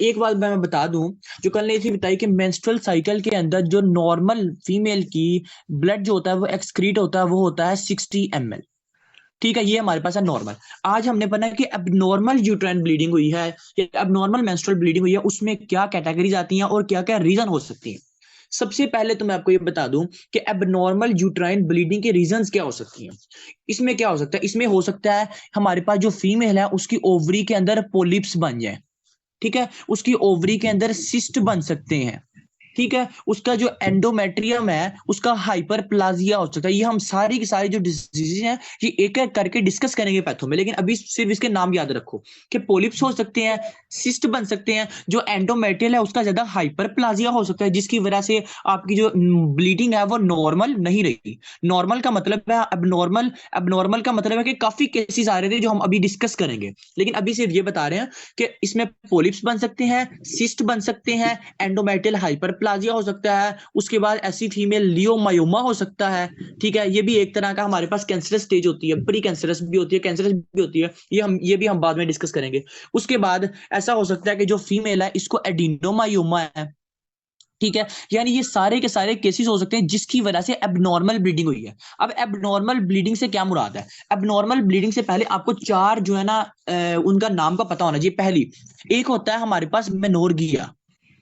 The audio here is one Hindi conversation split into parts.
एक बात मैं बता दूं, जो कल ने थी बताई कि मेंस्ट्रुअल साइकिल के अंदर जो नॉर्मल फीमेल की ब्लड जो होता है वो एक्सक्रीट होता है, वो होता है 60 ml। ठीक है, ये हमारे पास है नॉर्मल। आज हमने पढ़ा कि एबनॉर्मल यूट्राइन ब्लीडिंग हुई है या एबनॉर्मल मेंस्ट्रुअल ब्लीडिंग हुई है, उसमें क्या कैटेगरीज आती हैं और क्या क्या रीजन हो सकती हैं। सबसे पहले तो मैं आपको ये बता दूं कि एबनॉर्मल यूट्राइन ब्लीडिंग के रीजंस क्या हो सकती हैं। इसमें क्या हो सकता है, इसमें हो सकता है हमारे पास जो फीमेल है उसकी ओवरी के अंदर पोलिप्स बन जाए। ठीक है, उसकी ओवरी के अंदर सिस्ट बन सकते हैं। ठीक है, उसका जो एंडोमेट्रियम है उसका हाइपरप्लाजिया हो सकता है। ये हम सारी की सारी जो डिजीज हैं ये एक एक करके डिस्कस करेंगे पैथो में, लेकिन अभी सिर्फ इसके नाम याद रखो कि पोलिप्स हो सकते हैं, सिस्ट बन सकते हैं, जो एंडोमेट्रियल है उसका ज्यादा हाइपरप्लाजिया हो सकता है, जिसकी वजह से आपकी जो ब्लीडिंग है वो नॉर्मल नहीं रहेगी। नॉर्मल का मतलब है एबनॉर्मल, एबनॉर्मल का मतलब है कि काफी केसेस आ रहे थे जो हम अभी डिस्कस करेंगे, लेकिन अभी सिर्फ ये बता रहे हैं कि इसमें पोलिप्स बन सकते हैं, सिस्ट बन सकते हैं, एंडोमेट्रियल हाइपरप्लाजिया हो सकता है, उसके बाद ऐसी फीमेल लियोमायोमा हो सकता है। ठीक है, ये भी एक तरह का हमारे पास कैंसरस स्टेज होती है, प्री कैंसरस भी होती है, कैंसरस भी होती है, ये भी हम बाद में डिस्कस करेंगे। उसके बाद ऐसा हो सकता है कि जो फीमेल है इसको एडिनोमायोमा है। ठीक है, यानी ये सारे के सारे केसेस हो सकते हैं जिसकी वजह से एबनॉर्मल ब्लीडिंग हुई है। अब एबनॉर्मल ब्लीडिंग से क्या मुराद है? एबनॉर्मल ब्लीडिंग से पहले आपको चार जो है ना उनका नाम का पता होना चाहिए। पहली, एक होता है हमारे पास मेनोर्गिया,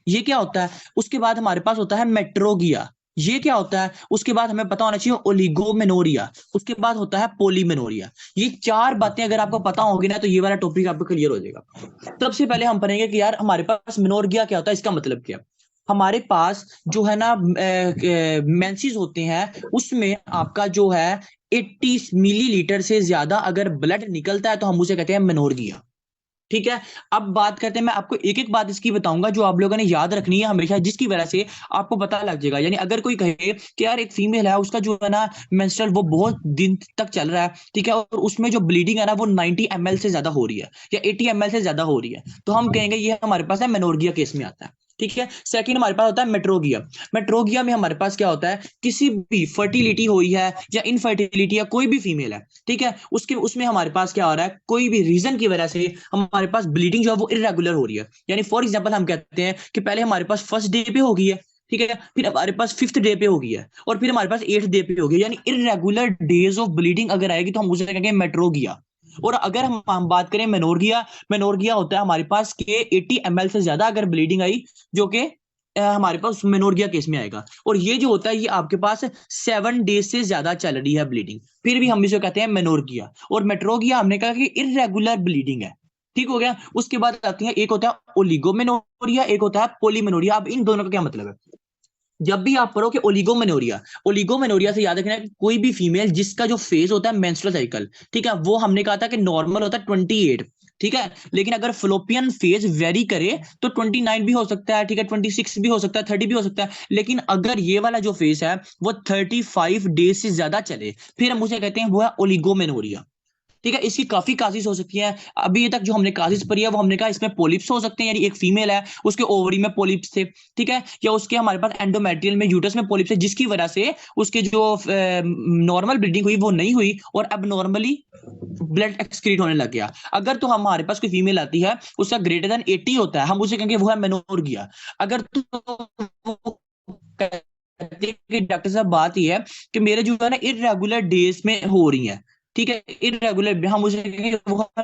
ये क्या होता है? उसके बाद हमारे पास होता है मेट्रोगिया, ये क्या होता है? उसके बाद हमें पता होना चाहिए ओलिगोमेनोरिया, उसके बाद होता है पोलीमेनोरिया। ये चार बातें अगर आपको पता होगी ना तो ये वाला टॉपिक आपको क्लियर हो जाएगा। सबसे पहले हम पढ़ेंगे कि यार हमारे पास मेनोर्गिया क्या होता है, इसका मतलब क्या है। हमारे पास जो है ना मेंसेस होते हैं उसमें आपका जो है 80 मिलीलीटर से ज्यादा अगर ब्लड निकलता है तो हम उसे कहते हैं मेनोर्गिया। ठीक है, अब बात करते हैं, मैं आपको एक एक बात इसकी बताऊंगा जो आप लोगों ने याद रखनी है हमेशा, जिसकी वजह से आपको पता लग जाएगा। यानी अगर कोई कहे कि यार एक फीमेल है उसका जो है ना मेंस्ट्रुअल वो बहुत दिन तक चल रहा है, ठीक है, और उसमें जो ब्लीडिंग है ना वो 90 ml से ज्यादा हो रही है या 80 ml से ज्यादा हो रही है, तो हम कहेंगे ये हमारे पास है मेनोर्गिया केस में आता है। ठीक है, सेकंड हमारे पास होता है मेट्रोगिया। मेट्रोगिया में हमारे पास क्या होता है, किसी भी फर्टिलिटी हुई है या इनफर्टिलिटी या कोई भी फीमेल है, ठीक है, उसके उसमें हमारे पास क्या हो रहा है, कोई भी रीजन की वजह से हमारे पास ब्लीडिंग जो है वो इरेगुलर हो रही है। यानी फॉर एग्जांपल हम कहते हैं कि पहले हमारे पास फर्स्ट डे पे हो गई है, ठीक है, फिर हमारे पास फिफ्थ डे पे हो गई है, और फिर हमारे पास एट्थ डे पे हो गई, यानी इरेगुलर डेज ऑफ ब्लीडिंग अगर आएगी तो हम उसे कहेंगे मेट्रोगिया। और अगर हम बात करें मेनोर्गिया, मेनोर्गिया होता है हमारे पास के 80 ml से ज्यादा अगर ब्लीडिंग आई, जो कि हमारे पास मेनोर्गिया केस में आएगा। और ये जो होता है ये आपके पास 7 डेज से ज्यादा चल रही है ब्लीडिंग, फिर भी हम इसे कहते हैं मेनोर्गिया। और मेट्रोगिया हमने कहा कि इरेगुलर ब्लीडिंग है। ठीक हो गया, उसके बाद आती है, एक होता है ओलिगोमेनोरिया, एक होता है पोलीमेनोरिया। अब इन दोनों का क्या मतलब है? जब भी आप पढ़ो कि ओलिगोमेनोरिया, ओलिगोमेनोरिया से याद रखना कि कोई भी फीमेल जिसका जो फेज होता है मेंस्ट्रुअल साइकिल, ठीक है, वो हमने कहा था कि नॉर्मल होता है 28, ठीक है, लेकिन अगर फ्लोपियन फेज वेरी करे तो 29 भी हो सकता है, ठीक है, 26 भी हो सकता है, 30 भी हो सकता है, लेकिन अगर ये वाला जो फेज है वो 35 डेज से ज्यादा चले फिर हम उसे कहते हैं वो है ओलिगोमेनोरिया। ठीक है, इसकी काफी काजेस हो सकती हैं। अभी तक जो हमने काजेस पढ़ी है वो हमने कहा इसमें पोलिप्स हो सकते हैं, यानी एक फीमेल है उसके ओवरी में पोलिप्स थे, ठीक है, या उसके हमारे पास एंडोमेट्रियल में यूटरस में पोलिप्स है, जिसकी वजह से उसके जो नॉर्मल ब्लीडिंग हुई वो नहीं हुई और अब नॉर्मली ब्लड एक्सक्रीट होने लग गया। अगर तो हमारे पास कोई फीमेल आती है उसका ग्रेटर देन 80 होता है, हम उसे कहेंगे वो है मेनोर्गिया। अगर तो कि डॉक्टर साहब बात यह है कि मेरे जो है ना इरेगुलर डेज में हो रही है, ठीक है, इरेगुलर, हम उसे कहेंगे वो है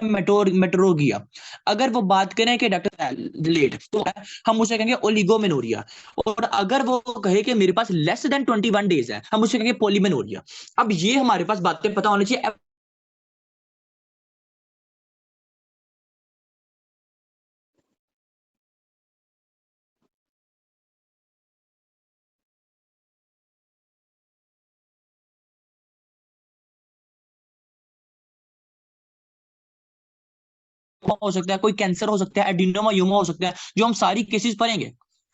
मेट्रोगिया। अगर वो बात करें कि डॉक्टर लेट तो हम उसे कहेंगे ओलिगोमेनोरिया। और अगर वो कहे कि मेरे पास लेस देन 21 डेज है हम उसे कहेंगे पोलीमेनोरिया। अब ये हमारे पास बातें पता होनी चाहिए। हो सकता है, कोई कैंसर हो सकता है, एडिनोमायोमा हो सकता है, जो हम सारी केसेस पढ़ेंगे।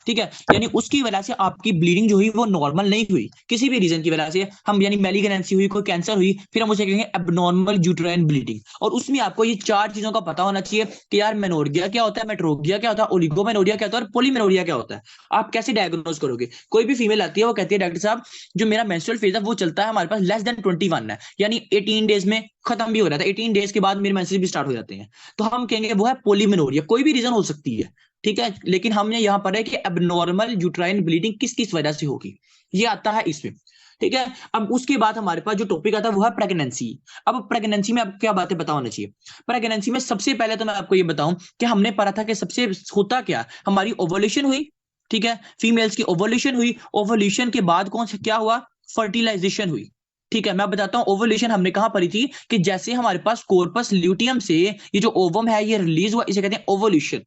ठीक है, यानी उसकी वजह से आपकी ब्लीडिंग जो हुई वो नॉर्मल नहीं हुई, किसी भी रीजन की वजह से हम, यानी मेलिग्नेंसी हुई, कोई कैंसर हुई, फिर हम उसे कहेंगे एबनॉर्मल यूट्राइन ब्लीडिंग। और उसमें आपको ये चार चीजों का पता होना चाहिए कि यार मेनोर्गिया क्या होता है, मेट्रोगिया क्या होता है, ओलिगोमेनोरिया क्या होता है और पोलीमेनोरिया क्या होता है। आप कैसे डायग्नोज करोगे? कोई भी फीमेल आती है वो कहती है डॉक्टर साहब जो मेरा मेंस्ट्रुअल फेज है वो चलता है हमारे पास लेस देन 21 है, यानी 18 डेज में खत्म भी हो रहा था, 18 डेज के बाद मेरे मेंसेस भी स्टार्ट हो जाते हैं, तो हम कहेंगे वो है पोलीमेनोरिया। कोई भी रीजन हो सकती है, ठीक है, लेकिन हमने यहाँ पर है कि एबनॉर्मल यूट्राइन ब्लीडिंग किस किस वजह से होगी, ये आता है इसमें। ठीक है, अब उसके बाद हमारे पास जो टॉपिक आता है वो है प्रेगनेंसी। अब प्रेगनेंसी में आपको क्या बातें पता होना चाहिए? प्रेगनेंसी में सबसे पहले तो मैं आपको ये बताऊं कि हमने पढ़ा था कि सबसे होता क्या, हमारी ओवुलेशन हुई, ठीक है, फीमेल्स की ओवुलेशन हुई, ओवुलेशन के बाद कौन सा क्या हुआ, फर्टिलाइजेशन हुई। ठीक है, मैं बताता हूँ ओवुलेशन हमने कहां पढ़ी थी, कि जैसे हमारे पास कॉर्पस ल्यूटियम से ये जो ओवम है ये रिलीज हुआ, इसे कहते हैं ओवुलेशन।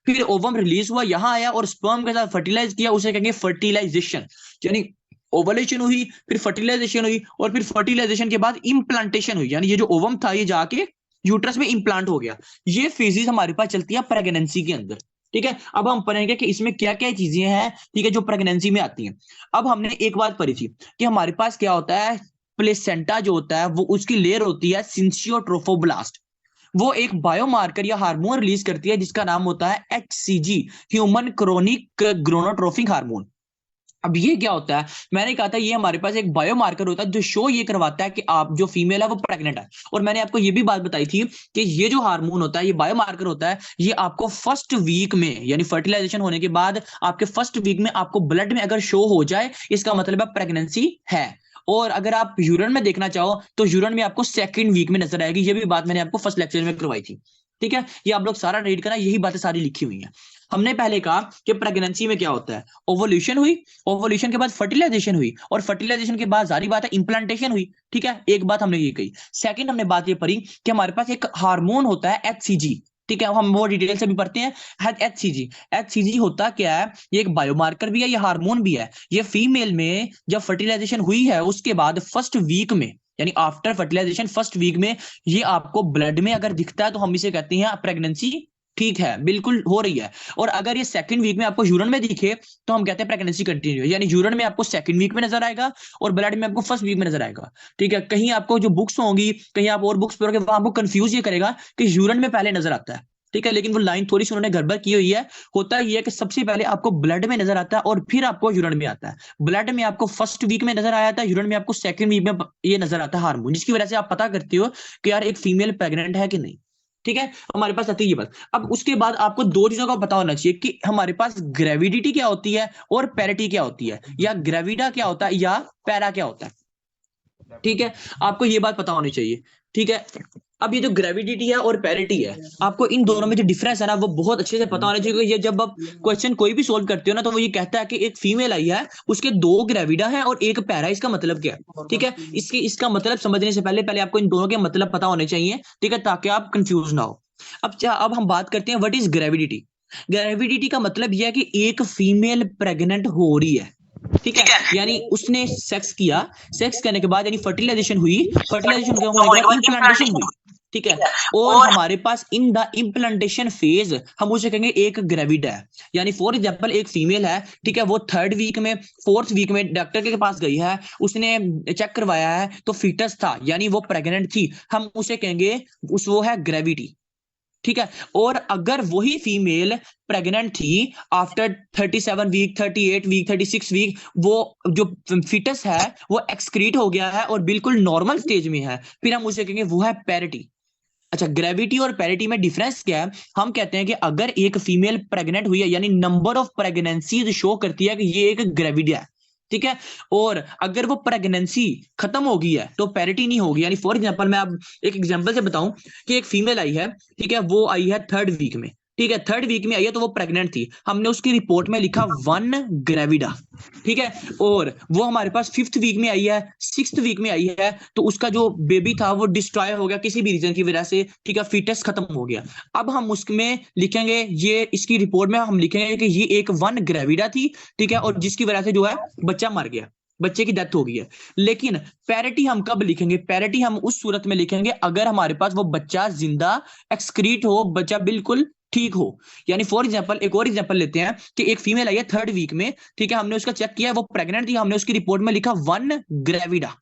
फिर ओवम रिलीज हुआ, यहां आया और स्पर्म के साथ फर्टिलाइज किया, उसे कहेंगे फर्टिलाइजेशन। यानी ओवुलेशन हुई, फिर फर्टिलाइजेशन हुई, और फिर फर्टिलाइजेशन के बाद इम्प्लांटेशन हुई, यानी ये जो ओवम था ये जाके यूट्रस में इम्प्लांट हो गया। ये फेजेस हमारे पास चलती है प्रेगनेंसी के अंदर। ठीक है, अब हम पढ़ेंगे कि इसमें क्या क्या चीजें हैं, ठीक है, जो प्रेगनेंसी में आती हैं। अब हमने एक बात पढ़ी थी कि हमारे पास क्या होता है, प्लेसेंटा जो होता है वो उसकी लेयर होती है सिंसियोट्रोफोब्लास्ट। वो एक बायोमार्कर या हार्मोन रिलीज करती है जिसका नाम होता है HCG, ह्यूमन क्रोनिक ग्रोनोट्रोफिक हार्मोन। अब ये क्या होता है, मैंने कहा था ये हमारे पास एक बायोमार्कर होता है जो शो ये करवाता है कि आप जो फीमेल है वो प्रेग्नेंट है। और मैंने आपको ये भी बात बताई थी कि ये जो हार्मोन होता है, ये बायोमार्कर होता है, ये आपको फर्स्ट वीक में यानी फर्टिलाइजेशन होने के बाद आपके फर्स्ट वीक में आपको ब्लड में अगर शो हो जाए, इसका मतलब है प्रेगनेंसी है। और अगर आप यूरिन में देखना चाहो तो यूरिन में आपको सेकंड वीक में नजर आएगी। ये भी बात मैंने आपको फर्स्ट लेक्चर में करवाई थी। ठीक है, ये आप लोग सारा रीड करना, यही बातें सारी लिखी हुई हैं। हमने पहले कहा कि प्रेगनेंसी में क्या होता है, ओवुलेशन हुई, ओवुलेशन के बाद फर्टिलाइजेशन हुई, और फर्टिलाइजेशन के बाद जारी बात है इंप्लांटेशन हुई। ठीक है, एक बात हमने ये कही। सेकंड हमने बात ये पढ़ी कि हमारे पास एक हार्मोन होता है HCG। ठीक है, हम वो डिटेल से भी पढ़ते हैं। HCG, HCG होता क्या है, ये एक बायोमार्कर भी है, ये हार्मोन भी है। ये फीमेल में जब फर्टिलाइजेशन हुई है उसके बाद फर्स्ट वीक में, यानी आफ्टर फर्टिलाइजेशन फर्स्ट वीक में, ये आपको ब्लड में अगर दिखता है तो हम इसे कहते हैं प्रेगनेंसी ठीक है, बिल्कुल हो रही है। और अगर ये सेकंड वीक में आपको यूरिन में दिखे तो हम कहते हैं प्रेगनेंसी कंटिन्यू, यानी यूरिन में आपको सेकंड वीक में नजर आएगा और ब्लड में आपको फर्स्ट वीक में नजर आएगा। ठीक है, कहीं आपको जो बुक्स होंगी, कहीं आप और बुक्स पढ़ोगे वहां आपको कंफ्यूज ये करेगा कि यूरिन में पहले नजर आता है। ठीक है, लेकिन वो लाइन थोड़ी सी उन्होंने गड़बड़ की हुई है। होता ही है कि सबसे पहले आपको ब्लड में नजर आता है और फिर आपको यूरिन में आता है। ब्लड में आपको फर्स्ट वीक में नजर आया था, यूरिन में आपको सेकंड वीक में ये नजर आता है हार्मोन, जिसकी वजह से आप पता करते हो कि यार एक फीमेल प्रेग्नेंट है कि नहीं। ठीक है, हमारे पास आती है ये बात। अब उसके बाद आपको दो चीजों का पता होना चाहिए कि हमारे पास ग्रेविडिटी क्या होती है और पैरिटी क्या होती है, या ग्रेविडा क्या होता है या पैरा क्या होता है। ठीक है, आपको ये बात पता होनी चाहिए। ठीक है, अब ये जो ग्रेविडिटी है और पैरिटी है, आपको इन दोनों में जो डिफरेंस है ना वो बहुत अच्छे से पता होना चाहिए। ये जब आप क्वेश्चन कोई भी सोल्व करते हो ना तो वो ये कहता है कि एक फीमेल आई है, उसके दो ग्रेविडा है और एक पैरा, इसका मतलब क्या है। ठीक है, इसका मतलब समझने से पहले पहले आपको इन दोनों के मतलब पता होने चाहिए। ठीक है, ताकि आप कंफ्यूज ना हो। अब हम बात करते हैं व्हाट इज ग्रेविडिटी। ग्रेविडिटी का मतलब यह है कि एक फीमेल प्रेग्नेंट हो रही है। ठीक है, यानी उसने सेक्स किया, सेक्स करने के बाद यानी फर्टिलाइजेशन हुई, फर्टिलाइजेशन होने के बाद इम्प्लांटेशन हुई। ठीक है, और हमारे पास इन द इम्प्लांटेशन फेज हम उसे कहेंगे एक ग्रेविड है। यानी फॉर एग्जांपल एक फीमेल है, ठीक है, वो थर्ड वीक में फोर्थ वीक में डॉक्टर के पास गई है, उसने चेक करवाया है तो फीटस था, यानी वो प्रेग्नेंट थी, हम उसे कहेंगे वो है ग्रेविटी। ठीक है, और अगर वही फीमेल प्रेग्नेंट थी आफ्टर 37 वीक, 38 वीक, 36 वीक, वो जो फिटस है वो एक्सक्रीट हो गया है और बिल्कुल नॉर्मल स्टेज में है, फिर हम उसे कहेंगे वो है पैरिटी। अच्छा, ग्रेविटी और पैरिटी में डिफरेंस क्या है, हम कहते हैं कि अगर एक फीमेल प्रेग्नेंट हुई है यानी नंबर ऑफ प्रेगनेंसीज शो करती है कि ये एक ग्रेविड है। ठीक है, और अगर वो प्रेगनेंसी खत्म हो गई है तो पैरिटी नहीं होगी। यानी फॉर एग्जांपल मैं अब एक एग्जांपल से बताऊं कि एक फीमेल आई है, ठीक है, वो आई है थर्ड वीक में। ठीक है, थर्ड वीक में आई है तो वो प्रेग्नेंट थी, हमने उसकी रिपोर्ट में लिखा 1 ग्रेविडा। ठीक है, और वो हमारे पास फिफ्थ वीक में आई है, सिक्स्थ वीक में आई है, तो उसका जो बेबी था वो डिस्ट्रॉय हो गया किसी भी रीजन की वजह से। ठीक है, फीटस खत्म हो गया। अब हम उसमें लिखेंगे, ये इसकी रिपोर्ट में हम लिखेंगे कि ये एक 1 ग्रेविडा थी। ठीक है, और जिसकी वजह से जो है बच्चा मर गया, बच्चे की डेथ हो गई है। लेकिन पैरिटी हम कब लिखेंगे, पैरिटी हम उस सूरत में लिखेंगे अगर हमारे पास वो बच्चा जिंदा एक्सक्रीट हो, बच्चा बिल्कुल ठीक हो। यानी फॉर एग्जांपल एक और एग्जांपल लेते हैं कि एक फीमेल आई है थर्ड वीक में, ठीक है, हमने उसका चेक किया, वो प्रेग्नेंट थी, हमने उसकी रिपोर्ट में लिखा 1 ग्रेविडा।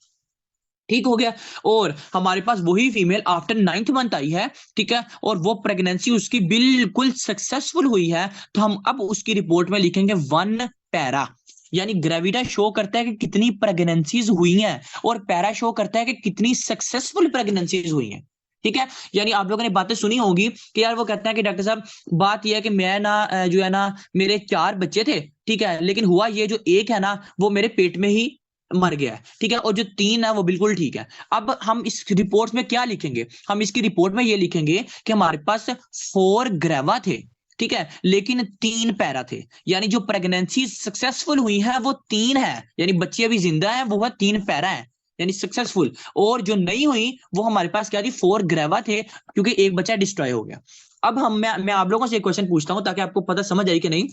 ठीक हो गया, और हमारे पास वही female after 9th month I है, ठीक है, और वो प्रेगनेंसी उसकी बिल्कुल सक्सेसफुल हुई है, तो हम अब उसकी रिपोर्ट में लिखेंगे 1 पैरा। यानी ग्रेविडा शो करता है कि कितनी प्रेगनेंसीज हुई हैं और पैरा शो करता है कि कितनी सक्सेसफुल प्रेगनेंसीज हुई हैं। ठीक है, यानी आप लोगों ने बातें सुनी होगी कि यार वो कहते हैं कि डॉक्टर साहब बात यह है कि मैं ना जो है ना मेरे 4 बच्चे थे, ठीक है, लेकिन हुआ ये जो एक है ना वो मेरे पेट में ही मर गया है, ठीक है, और जो 3 है वो बिल्कुल ठीक है। अब हम इस रिपोर्ट में क्या लिखेंगे, हम इसकी रिपोर्ट में ये लिखेंगे कि हमारे पास 4 ग्रेवा थे, ठीक है, लेकिन 3 पैरा थे, यानी जो प्रेगनेंसी सक्सेसफुल हुई है वो 3 है, यानी बच्चे अभी जिंदा है वो है 3 पैरा है, यानी सक्सेसफुल, और जो नहीं हुई वो हमारे पास क्या थी 4 ग्रेवा थे, क्योंकि एक बच्चा डिस्ट्रॉय हो गया। अब मैं आप लोगों से एक क्वेश्चन पूछता हूं ताकि आपको पता समझ आई कि नहीं।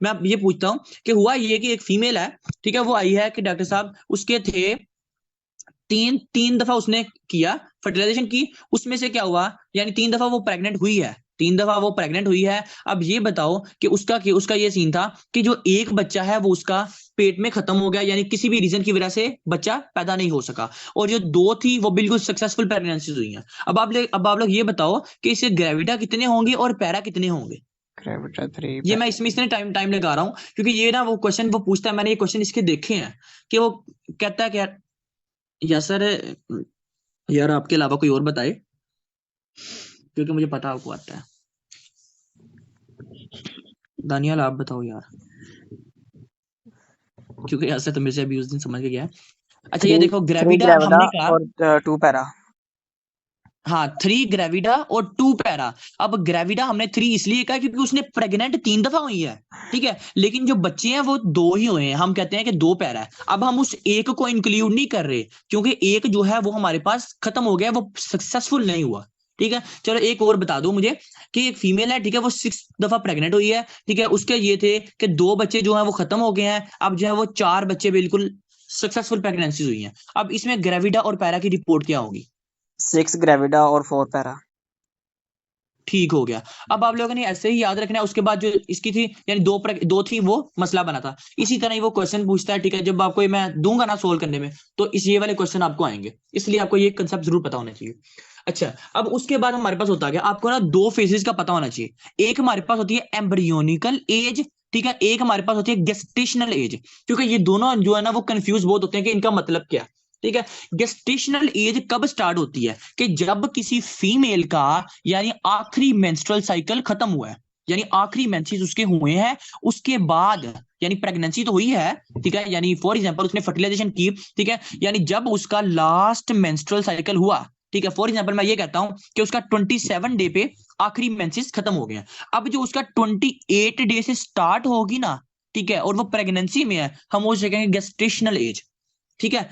मैं ये पूछता हूं कि हुआ ये कि एक फीमेल है, ठीक है, वो आई है कि डॉक्टर साहब उसके थे तीन तीन दफा उसने किया फर्टिलाइजेशन की, उसमें से क्या हुआ, यानी 3 दफा वो प्रेग्नेंट हुई है, 3 दफा वो प्रेग्नेंट हुई है। अब ये बताओ कि उसका ये सीन था कि जो एक बच्चा है वो उसका पेट में खत्म हो गया, यानी किसी भी रीजन की वजह से बच्चा पैदा नहीं हो सका, और जो 2 थी वो बिल्कुल सक्सेसफुल प्रेगनेंसी हुई है। अब आप लोग ये बताओ कि इसे ग्रेविडा कितने होंगे और पैरा कितने होंगे। ग्रेविटा 3 ये मैं इसमें इसलिए टाइम टाइम लगा रहा हूँ क्योंकि ये ना वो क्वेश्चन वो पूछता है, मैंने ये क्वेश्चन इसके देखे हैं कि वो कहता है कि या सर यार आपके अलावा कोई और बताए, क्योंकि मुझे पता आपको आता है। दानियाल आप बताओ यार, क्योंकि ऐसे तो मेरे से अभी उस दिन समझ के गया है। अच्छा ये देखो 3 ग्रेविडा ग्रेविडा हमने कहा, और 2 पैरा। हाँ 3 ग्रेविडा और 2 पैरा। अब ग्रेविडा हमने 3 इसलिए कहा क्योंकि उसने प्रेग्नेंट 3 दफा हुई है, ठीक है, लेकिन जो बच्चे हैं वो 2 ही हुए हैं, हम कहते हैं कि 2 पैरा है। अब हम उस एक को इंक्लूड नहीं कर रहे क्योंकि एक जो है वो हमारे पास खत्म हो गया, वो सक्सेसफुल नहीं हुआ, ठीक है। चलो एक और बता दो मुझे कि एक फीमेल है, ठीक है, वो 6 दफा प्रेग्नेंट हुई है, ठीक है, उसके ये थे कि 2 बच्चे जो है वो खत्म हो गए हैं, अब जो है वो 4 बच्चे बिल्कुल सक्सेसफुल प्रेगनेंसी हुई हैं। अब इसमें ग्रेविडा और पैरा की रिपोर्ट क्या होगी। 6 ग्रेविडा और 4 पैरा। ठीक हो गया। अब आप लोगों ने ऐसे ही याद रखना है, उसके बाद जो इसकी थी यानी दो थी वो मसला बना था, इसी तरह ही वो क्वेश्चन पूछता है, ठीक है, जब आपको मैं दूंगा ना सोल्व करने में तो इस ये वाले क्वेश्चन आपको आएंगे, इसलिए आपको ये कंसेप्ट जरूर पता होना चाहिए। अच्छा अब उसके बाद हमारे पास होता गया, आपको ना 2 फेजेस का पता होना चाहिए, एक हमारे पास होती है एम्ब्रियोनिकल एज, ठीक है, एक हमारे पास होती है गेस्टेशनल एज, क्योंकि ये दोनों जो है ना वो कंफ्यूज बहुत होते हैं कि इनका मतलब क्या है, ठीक है। गेस्टेशनल एज कब स्टार्ट होती है कि जब किसी फीमेल का यानी आखिरी मेंस्ट्रुअल साइकिल खत्म हुआ है, यानी आखिरी मेंसेस उसके हुए हैं, उसके बाद यानी प्रेगनेंसी तो हुई है, ठीक है, यानी फॉर एग्जांपल उसने फर्टिलाइजेशन की, ठीक है, यानी जब उसका लास्ट मेंस्ट्रुअल साइकिल हुआ, ठीक है, फॉर एग्जांपल मैं ये कहता हूं कि उसका 27 डे पे आखिरी मेंसेस खत्म हो गए। अब जो उसका 28 डे से स्टार्ट होगी ना, ठीक है, और वो प्रेगनेंसी में है, हम उसे कहेंगे गेस्टेशनल एज, ठीक है।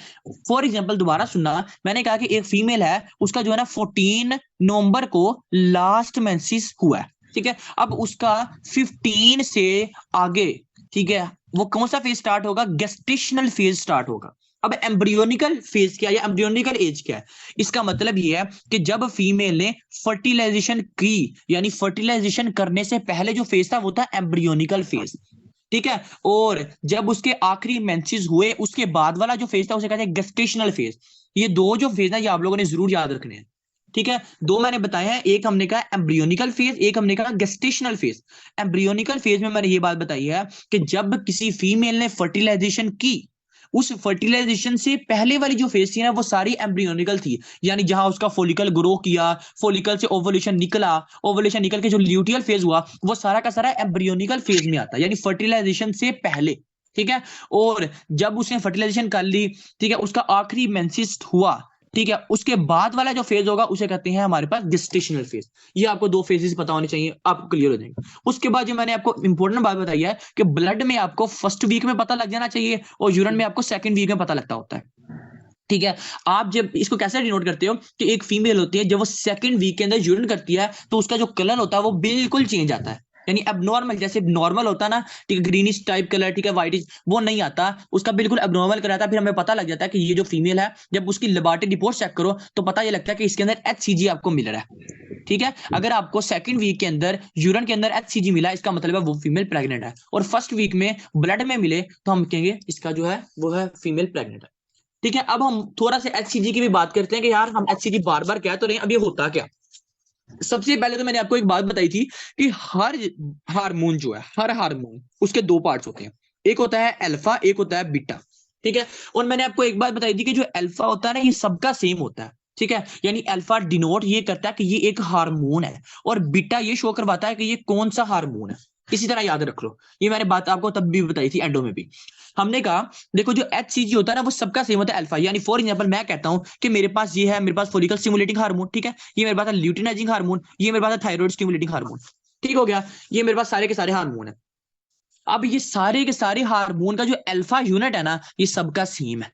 फॉर एग्जाम्पल दोबारा सुनना, मैंने कहा कि एक फीमेल है, उसका जो है ना 14 नवंबर को लास्ट मेंसेस हुआ है, ठीक है, अब उसका 15 से आगे, ठीक है, वो कौन सा फेज स्टार्ट होगा, गेस्टेशनल फेज स्टार्ट होगा। अब एम्ब्रियोनिकल फेज क्या है या एम्ब्रियोनिकल एज क्या है, इसका मतलब ये है कि जब फीमेल ने फर्टिलाइजेशन की, यानी फर्टिलाइजेशन करने से पहले जो फेज था वो था एम्ब्रियोनिकल फेज, ठीक है, और जब उसके आखिरी मेंसेस हुए उसके बाद वाला जो फेज था उसे कहते हैं गेस्टेशनल फेज। ये दो जो फेज ना ये आप लोगों ने जरूर याद रखने हैं, ठीक है, 2 मैंने बताया है, एक हमने कहा एम्ब्रियोनिकल फेज, एक हमने कहा गेस्टेशनल फेज। एम्ब्रियोनिकल फेज में मैंने ये बात बताई है कि जब किसी फीमेल ने फर्टिलाइजेशन की, उस फर्टिलाइजेशन से पहले वाली जो फेज थी ना वो सारी एम्ब्रियोनिकल थी, यानी जहां उसका फोलिकल ग्रो किया, फोलिकल से ओवुलेशन निकला, ओवुलेशन निकल के जो ल्यूटियल फेज हुआ वो सारा का सारा एम्ब्रियोनिकल फेज में आता है, यानी फर्टिलाइजेशन से पहले, ठीक है। और जब उसने फर्टिलाइजेशन कर ली, ठीक है, उसका आखिरी मेंसेस हुआ, ठीक है, उसके बाद वाला जो फेज होगा उसे कहते हैं हमारे पास गेस्टेशनल फेज। ये आपको 2 फेजेस पता होने चाहिए, आपको क्लियर हो जाएंगे। उसके बाद जो मैंने आपको इंपॉर्टेंट बात बताई है कि ब्लड में आपको फर्स्ट वीक में पता लग जाना चाहिए और यूरिन में आपको सेकंड वीक में पता लगता होता है, ठीक है। आप जब इसको कैसे डिनोट करते हो कि एक फीमेल होती है जब वो सेकंड वीक के अंदर यूरिन करती है तो उसका जो कलर होता है वो बिल्कुल चेंज आता है, यानी एबनॉर्मल, जैसे नॉर्मल होता है ना, ठीक है, ग्रीनिश टाइप कलर, ठीक है, व्हाइटिश, वो नहीं आता, उसका बिल्कुल एबनॉर्मल कलर आता है। फिर हमें पता लग जाता है कि ये जो फीमेल है, जब उसकी लेबोरेटरी रिपोर्ट चेक करो तो पता ये लगता है कि इसके अंदर HCG आपको मिल रहा है, ठीक है। अगर आपको सेकंड वीक के अंदर यूरिन के अंदर HCG मिला इसका मतलब है वो फीमेल प्रेग्नेंट है, और फर्स्ट वीक में ब्लड में मिले तो हम कहेंगे इसका जो है वो है फीमेल प्रेग्नेंट है, ठीक है। अब हम थोड़ा सा HCG की भी बात करते हैं कि यार हम HCG बार बार कह तो रहे हैं, अब ये होता क्या। सबसे पहले तो मैंने आपको एक बात बताई थी कि हर हार्मोन जो है, हर हार्मोन उसके 2 पार्ट्स होते हैं, एक होता है अल्फा, एक होता है बीटा, ठीक है। और मैंने आपको एक बात बताई थी कि जो अल्फा होता है ना ये सबका सेम होता है, ठीक है, यानी अल्फा डिनोट ये करता है कि ये एक हार्मोन है, और बीटा ये शो करवाता है कि ये कौन सा हार्मोन है। इसी तरह याद रख लो, ये मैंने बात आपको तब भी बताई थी एंडो में भी। हमने कहा देखो जो HCG होता है ना वो सबका सेम होता है अल्फा, यानी फॉर एग्जांपल मैं कहता हूं कि मेरे पास ये है, मेरे पास फॉलिकल स्टिमुलेटिंग हार्मोन, ठीक है, ये मेरे पास है ल्यूटिनाइजिंग हार्मोन, ये मेरे पास है थायराइड स्टिमुलेटिंग हार्मोन, ठीक हो गया, ये मेरे पास सारे के सारे हार्मोन है। अब ये सारे के सारे हार्मोन का जो अल्फा यूनिट है ना ये सबका सेम है,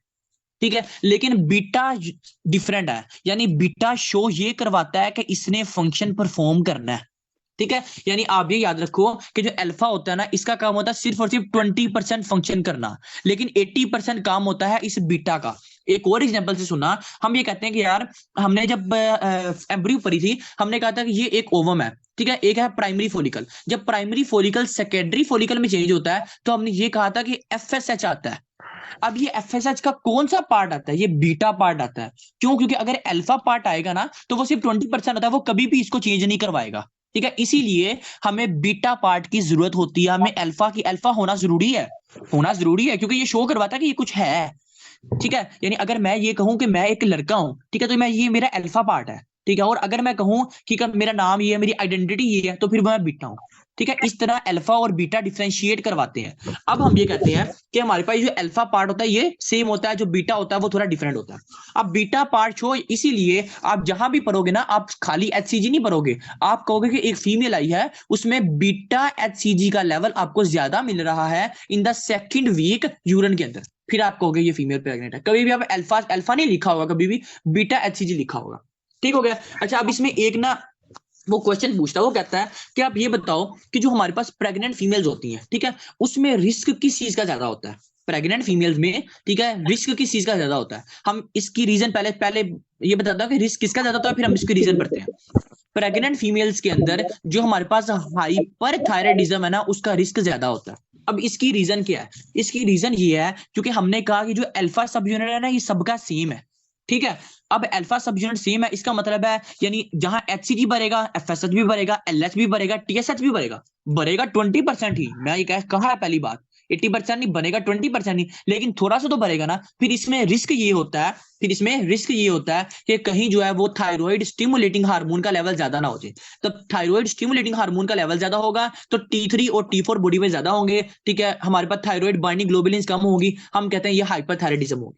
ठीक है, लेकिन बीटा डिफरेंट है, यानी बीटा शो ये करवाता है कि इसने फंक्शन परफॉर्म करना है, ठीक है, यानी आप ये याद रखो कि जो अल्फा होता है ना इसका काम होता है सिर्फ और सिर्फ 20% फंक्शन करना, लेकिन 80% काम होता है इस बीटा का। एक और एग्जांपल से सुना, हम ये कहते हैं कि यार हमने जब एम्ब्रियो पढ़ी थी, हमने कहा था कि ये एक ओवम है, ठीक है, एक है प्राइमरी फोलिकल, जब प्राइमरी फोलिकल सेकेंडरी फोलिकल में चेंज होता है तो हमने ये कहा था कि FSH आता है। अब ये FSH का कौन सा पार्ट आता है, ये बीटा पार्ट आता है। क्यों? क्योंकि अगर अल्फा पार्ट आएगा ना तो वो सिर्फ 20% होता है, वो कभी भी इसको चेंज नहीं करवाएगा, ठीक है, इसीलिए हमें बीटा पार्ट की जरूरत होती है, हमें अल्फा की, अल्फा होना जरूरी है, होना जरूरी है, क्योंकि ये शो करवाता है कि ये कुछ है, ठीक है, यानी अगर मैं ये कहूं कि मैं एक लड़का हूं, ठीक है, तो मैं ये मेरा अल्फा पार्ट है, ठीक है, और अगर मैं कहूं कि मेरा नाम ये है, मेरी आइडेंटिटी ये है, तो फिर मैं बीटा हूं, ठीक है, इस तरह अल्फा और बीटा डिफरेंशिएट करवाते हैं। अब हम ये कहते हैं कि हमारे पास जो अल्फा पार्ट होता है ये सेम होता है, जो बीटा होता है वो थोड़ा डिफरेंट होता है। अब बीटा पार्ट छो, इसीलिए आप जहां भी पढ़ोगे ना आप खाली HCG नहीं पढ़ोगे, आप कहोगे कि एक फीमेल आई है उसमें बीटा HCG का लेवल आपको ज्यादा मिल रहा है in the second week urine के अंदर, फिर आप कहोगे ये फीमेल प्रेग्नेंट है। कभी भी आप अल्फा अल्फा नहीं लिखा होगा, कभी भी बीटा HCG लिखा होगा, ठीक हो गया। अच्छा, अब इसमें एक ना वो क्वेश्चन पूछता है, वो कहता है कि आप ये बताओ कि जो हमारे पास प्रेग्नेंट फीमेल्स होती हैं, ठीक है, उसमें रिस्क किस चीज का ज्यादा होता है, प्रेग्नेंट फीमेल्स में, ठीक है, रिस्क किस चीज का ज्यादा होता है। हम इसकी रीजन पहले पहले ये बताता हूं कि रिस्क किसका ज्यादा होता है, फिर हम इसकी रीजन पढ़ते हैं। प्रेग्नेंट फीमेल्स के अंदर जो हमारे पास हाइपर थायराइडिज्म है ना उसका रिस्क ज्यादा होता है। अब इसकी रीजन क्या है? इसकी रीजन ये है क्योंकि हमने कहा कि जो अल्फा सब यूनिट है ना ये सबका सेम है, ठीक है। अब अल्फा सब यूनिट सेम है, इसका मतलब है यानी जहां HCG बढ़ेगा FSH भी बढ़ेगा, LH भी बढ़ेगा, TSH भी बढ़ेगा, बढ़ेगा 20% ही। मैं ये कहा है पहली बात, 80% नहीं बनेगा, 20% नहीं, लेकिन थोड़ा सा तो बढ़ेगा ना। फिर इसमें रिस्क ये होता है, कि कहीं जो है वो थायराइड स्टिमुलेटिंग हार्मोन का लेवल ज्यादा ना हो जाए। तो थायराइड स्टिमुलेटिंग हार्मोन का लेवल ज्यादा होगा तो T3 और T4 बॉडी में ज्यादा होंगे, ठीक है, हमारे पास थायराइड बाइंडिंग ग्लोबुलिन कम होगी, हम कहते हैं ये हाइपरथायराइडिज्म होगी,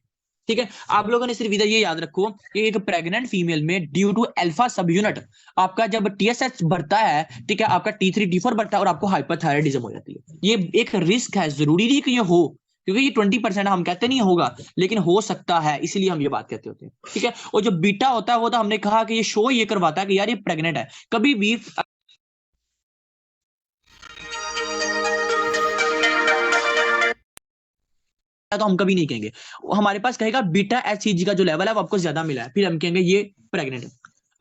ठीक है। आप लोगों ने सिर्फ इधर ये याद रखो कि एक प्रेग्नेंट फीमेल में due to alpha subunit आपका जब TSH बढ़ता है, ठीक है, आपका T3 T4 बढ़ता है और आपको हाइपरथायराइडिज्म हो जाती है। ये एक रिस्क है, जरूरी नहीं कि ये हो, क्योंकि ये 20% हम कहते नहीं होगा, लेकिन हो सकता है, इसीलिए हम ये बात कहते होते हैं, ठीक है। और जो बीटा होता है वो तो हमने कहा कि ये शो ये करवाता है कि यार ये प्रेग्नेंट है। कभी भी तो हम कभी नहीं कहेंगे, हमारे पास कहेगा बीटा HCG का जो लेवल है वो आपको ज्यादा मिला है, फिर हम कहेंगे ये प्रेग्नेंट है।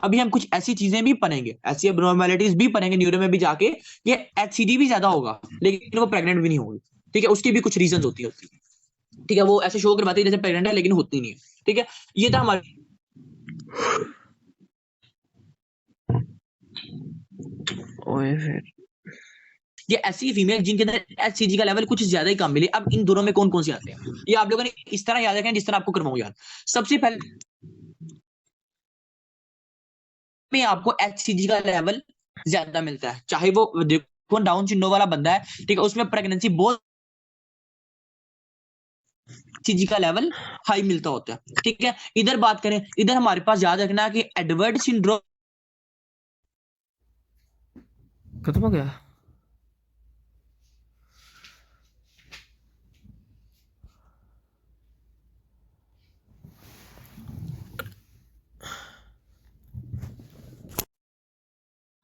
अभी हम कुछ ऐसी चीजें भी पढ़ेंगे, ऐसी एब्नॉर्मैलिटीज भी पढ़ेंगे न्यूरो में भी जाके, ये HCG भी ज्यादा होगा लेकिन वो प्रेग्नेंट भी नहीं होगी, ठीक है, उसकी भी कुछ रीजन होती है, ठीक है, वो ऐसे शो करवाती है जैसे प्रेग्नेंट है लेकिन होती नहीं है, ठीक है। ये था हमारे ओए फिर ये ऐसी फीमेल जिनके अंदर HCG का लेवल कुछ ज्यादा ही कम मिले। अब इन दोनों में कौन कौन से आते हैं ये आप लोगों ने इस तरह याद रखें जिस तरह आपको करवाऊं यार। सबसे पहले में आपको HCG का लेवल ज्यादा मिलता है, चाहे वो देखो डाउन सिंड्रोम वाला बंदा है, ठीक है, उसमें प्रेगनेंसी बहुत HCG का लेवल हाई मिलता होता है, ठीक है। इधर बात करें, इधर हमारे पास याद रखना कि एडवर्ड सिंड्रोम खत्म हो गया।